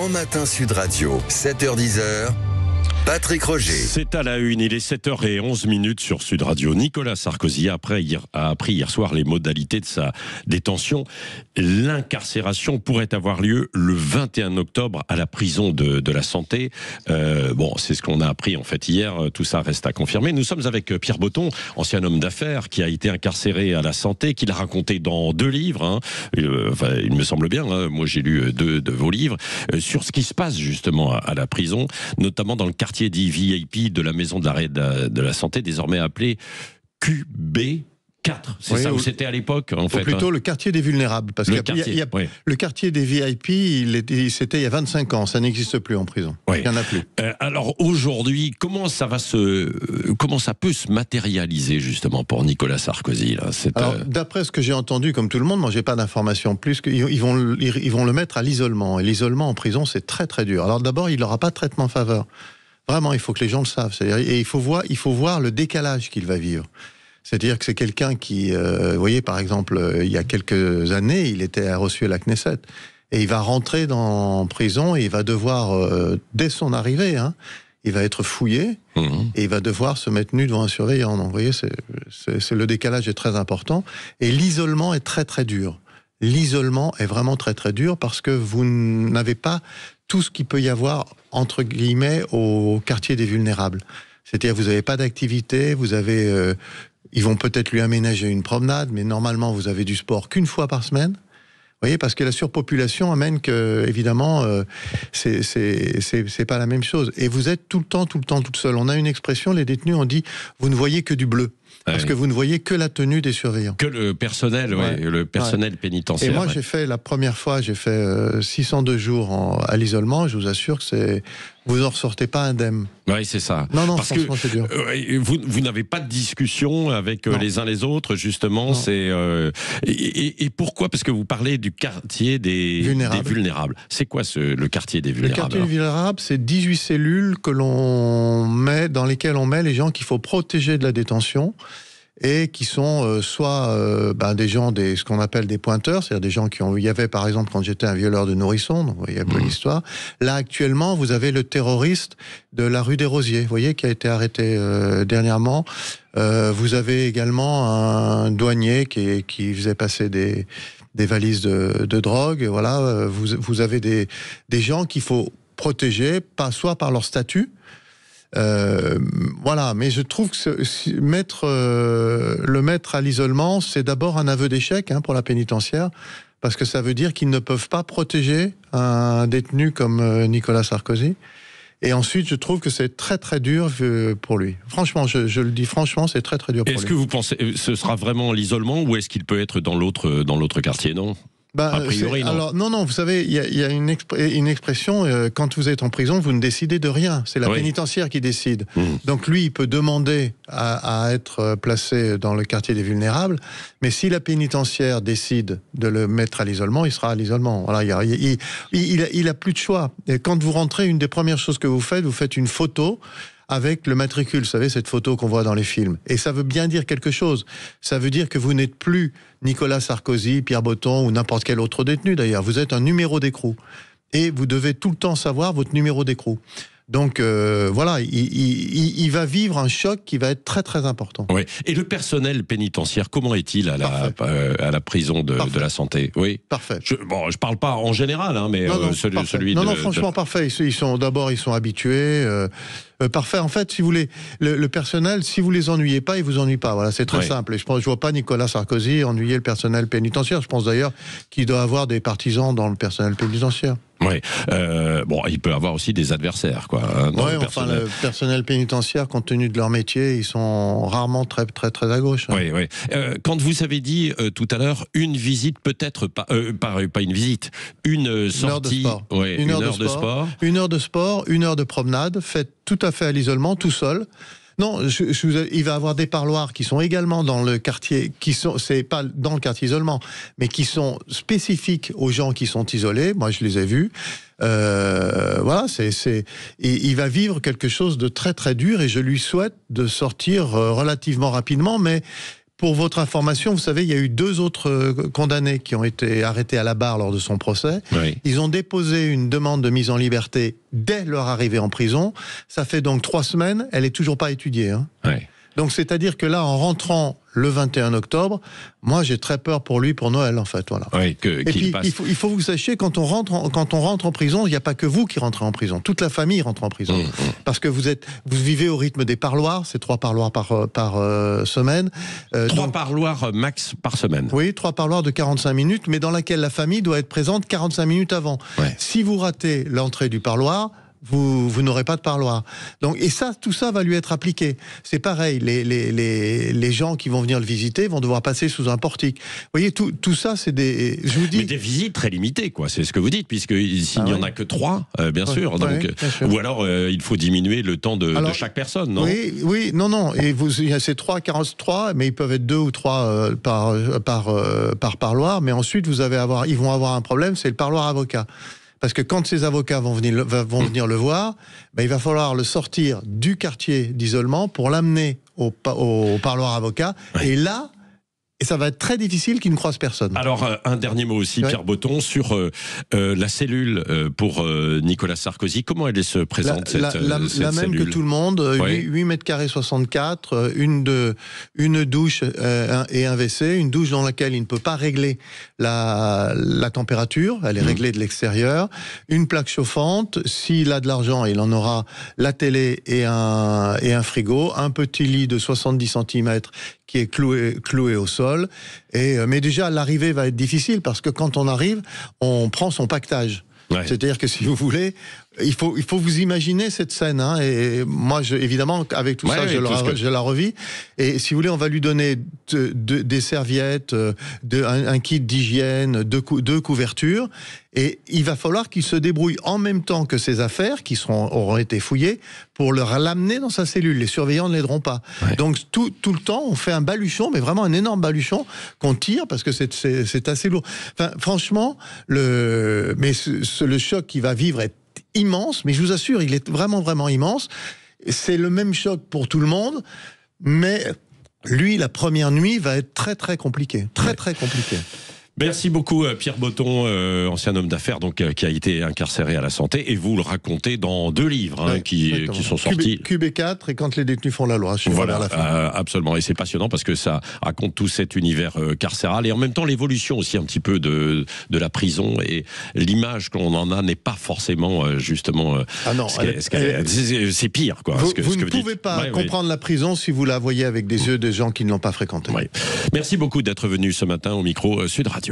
Grand Matin Sud Radio, 7h-10h. Patrick Roger. C'est à la une, il est 7h11 sur Sud Radio. Nicolas Sarkozy a appris hier soir les modalités de sa détention. L'incarcération pourrait avoir lieu le 21 octobre à la prison de la Santé. C'est ce qu'on a appris en fait hier, tout ça reste à confirmer. Nous sommes avec Pierre Botton, ancien homme d'affaires qui a été incarcéré à la Santé, qu'il a raconté dans 2 livres. Il me semble bien, moi j'ai lu 2 de vos livres, sur ce qui se passe justement à la prison, notamment dans le quartier dit VIP de la maison d'arrêt de la Santé, désormais appelé QB4. C'est ça où c'était à l'époque, en fait. Plutôt le quartier des vulnérables. Parce que le quartier des VIP, c'était il y a 25 ans. Ça n'existe plus en prison. Oui. Il n'y en a plus. Alors aujourd'hui, comment ça peut se matérialiser justement pour Nicolas Sarkozy là, d'après ce que j'ai entendu, comme tout le monde, moi j'ai pas d'informations plus qu'ils vont le mettre à l'isolement. Et l'isolement en prison, c'est très très dur. Alors d'abord, il n'aura pas de traitement faveur. Vraiment, il faut que les gens le savent. Et il faut voir le décalage qu'il va vivre. C'est-à-dire que c'est quelqu'un qui, vous voyez, par exemple, il y a quelques années, il était reçu à la Knesset. Et il va rentrer en prison et il va devoir, dès son arrivée, il va être fouillé et il va devoir se mettre nu devant un surveillant. Donc, vous voyez, le décalage est très important. Et l'isolement est très, très dur. L'isolement est vraiment très, très dur parce que vous n'avez pas tout ce qu'il peut y avoir, entre guillemets, au quartier des vulnérables. C'est-à-dire, vous n'avez pas d'activité, vous avez... ils vont peut-être lui aménager une promenade, mais normalement, vous avez du sport qu'une fois par semaine. Vous voyez, parce que la surpopulation amène que, évidemment, c'est pas la même chose. Et vous êtes tout le temps toute seule. On a une expression, les détenus, on dit, vous ne voyez que du bleu. Parce que vous ne voyez que la tenue des surveillants. Que le personnel, le personnel pénitentiaire. Et moi, la première fois, j'ai fait 602 jours à l'isolement. Je vous assure que vous n'en ressortez pas indemne. Oui, c'est ça. Non, parce franchement, c'est dur. Vous n'avez pas de discussion avec les uns les autres, justement. Et pourquoi ? Parce que vous parlez du quartier des vulnérables. C'est quoi le quartier des vulnérables ? Le quartier des vulnérables, c'est 18 cellules dans lesquelles on met les gens qu'il faut protéger de la détention. Et qui sont soit des gens, ce qu'on appelle des pointeurs, c'est-à-dire des gens il y avait par exemple quand j'étais un violeur de nourrissons, donc vous voyez un peu l'histoire. Là actuellement, vous avez le terroriste de la rue des Rosiers, vous voyez, qui a été arrêté dernièrement. Vous avez également un douanier qui faisait passer des valises de drogue. Voilà, vous avez des gens qu'il faut protéger, soit par leur statut. Mais je trouve que le mettre à l'isolement, c'est d'abord un aveu d'échec pour la pénitentiaire, parce que ça veut dire qu'ils ne peuvent pas protéger un détenu comme Nicolas Sarkozy. Et ensuite, je trouve que c'est très très dur pour lui. Franchement, je le dis franchement, c'est très très dur pour lui. Est-ce que vous pensez ce sera vraiment l'isolement ou est-ce qu'il peut être dans l'autre quartier, non ? A priori, non. Alors, non, vous savez, il y a une expression, quand vous êtes en prison, vous ne décidez de rien. C'est la pénitentiaire qui décide. Donc lui, il peut demander à être placé dans le quartier des vulnérables, mais si la pénitentiaire décide de le mettre à l'isolement, il sera à l'isolement. Voilà, il a plus de choix. Et quand vous rentrez, une des premières choses que vous faites une photo avec le matricule, vous savez, cette photo qu'on voit dans les films. Et ça veut bien dire quelque chose. Ça veut dire que vous n'êtes plus Nicolas Sarkozy, Pierre Botton ou n'importe quel autre détenu d'ailleurs. Vous êtes un numéro d'écrou. Et vous devez tout le temps savoir votre numéro d'écrou. Donc il va vivre un choc qui va être très très important. Oui. Et le personnel pénitentiaire, comment est-il à la prison de la Santé ? Oui. Parfait. Je parle pas en général, mais celui de... Non, franchement, parfait. Ils sont habitués. Parfait. En fait, si vous voulez, le personnel, si vous les ennuyez pas, ils vous ennuient pas. Voilà, c'est très simple. Et je vois pas Nicolas Sarkozy ennuyer le personnel pénitentiaire. Je pense d'ailleurs qu'il doit avoir des partisans dans le personnel pénitentiaire. Oui. Il peut avoir aussi des adversaires, quoi. Le personnel pénitentiaire, compte tenu de leur métier, ils sont rarement très très très à gauche. Oui. Quand vous avez dit tout à l'heure une visite, peut-être pas une visite, une sortie, une heure de sport, une heure de sport, une heure de promenade, faite tout à fait à l'isolement, tout seul. Non, il va avoir des parloirs qui sont également dans le quartier, c'est pas dans le quartier isolement, mais qui sont spécifiques aux gens qui sont isolés. Moi, je les ai vus. Il va vivre quelque chose de très très dur et je lui souhaite de sortir relativement rapidement, mais pour votre information, vous savez, il y a eu 2 autres condamnés qui ont été arrêtés à la barre lors de son procès. Oui. Ils ont déposé une demande de mise en liberté dès leur arrivée en prison. Ça fait donc 3 semaines, elle est toujours pas étudiée. Hein. Ouais. Donc c'est-à-dire que là, en rentrant le 21 octobre, moi j'ai très peur pour lui, pour Noël en fait. Voilà. Oui, Et puis il faut que vous sachiez, quand on rentre en prison, il n'y a pas que vous qui rentrez en prison. Toute la famille rentre en prison. Parce que vous vivez au rythme des parloirs, c'est 3 parloirs par semaine. 3 parloirs max par semaine. Oui, 3 parloirs de 45 minutes, mais dans laquelle la famille doit être présente 45 minutes avant. Ouais. Si vous ratez l'entrée du parloir, vous n'aurez pas de parloir. Donc, et ça, tout ça va lui être appliqué. C'est pareil, les gens qui vont venir le visiter vont devoir passer sous un portique. Vous voyez, tout ça, c'est des... Je vous dis... Mais des visites très limitées, quoi. C'est ce que vous dites, puisque s'il n'y en a que 3, bien sûr. Donc, bien sûr. Ou alors, il faut diminuer le temps de chaque personne, non? Oui, non. Et il y a ces 43, mais ils peuvent être 2 ou 3 par parloir. Mais ensuite, ils vont avoir un problème, c'est le parloir avocat. Parce que quand ces avocats vont venir le voir, ben, il va falloir le sortir du quartier d'isolement pour l'amener au parloir avocat. Ouais. Et là, ça va être très difficile qu'il ne croise personne. Alors, un dernier mot aussi, Pierre Botton, sur la cellule pour Nicolas Sarkozy. Comment elle se présente, cette même cellule? que tout le monde, 8 mètres carrés 64, une douche et un WC, une douche dans laquelle il ne peut pas régler la température, elle est réglée de l'extérieur, une plaque chauffante, s'il a de l'argent, il en aura la télé et un frigo, un petit lit de 70 cm qui est cloué au sol. Mais déjà, l'arrivée va être difficile parce que quand on arrive, on prend son pactage. Ouais. C'est-à-dire que si vous voulez, il faut vous imaginer cette scène. Hein, et moi, évidemment, avec tout ça, je la revis. Et si vous voulez, on va lui donner des serviettes, un kit d'hygiène, 2 couvertures. Et il va falloir qu'il se débrouille en même temps que ses affaires, qui auront été fouillées, pour l'amener dans sa cellule. Les surveillants ne l'aideront pas. Ouais. Donc tout le temps, on fait un baluchon, mais vraiment un énorme baluchon qu'on tire parce que c'est assez lourd. Enfin, franchement, le choc qu'il va vivre est immense, mais je vous assure, il est vraiment, vraiment immense. C'est le même choc pour tout le monde, mais lui, la première nuit va être très, très compliquée. Très, très compliquée. Merci beaucoup Pierre Botton, ancien homme d'affaires donc qui a été incarcéré à la Santé, et vous le racontez dans 2 livres qui sont sortis. Cube et 4 et Quand les détenus font la loi. Voilà, absolument, et c'est passionnant parce que ça raconte tout cet univers carcéral et en même temps l'évolution aussi un petit peu de la prison, et l'image qu'on en a n'est pas forcément justement. Ah non, c'est pire quoi. Vous ne pouvez pas comprendre la prison si vous la voyez avec des yeux de gens qui ne l'ont pas fréquentée. Ouais. Merci beaucoup d'être venu ce matin au micro Sud Radio.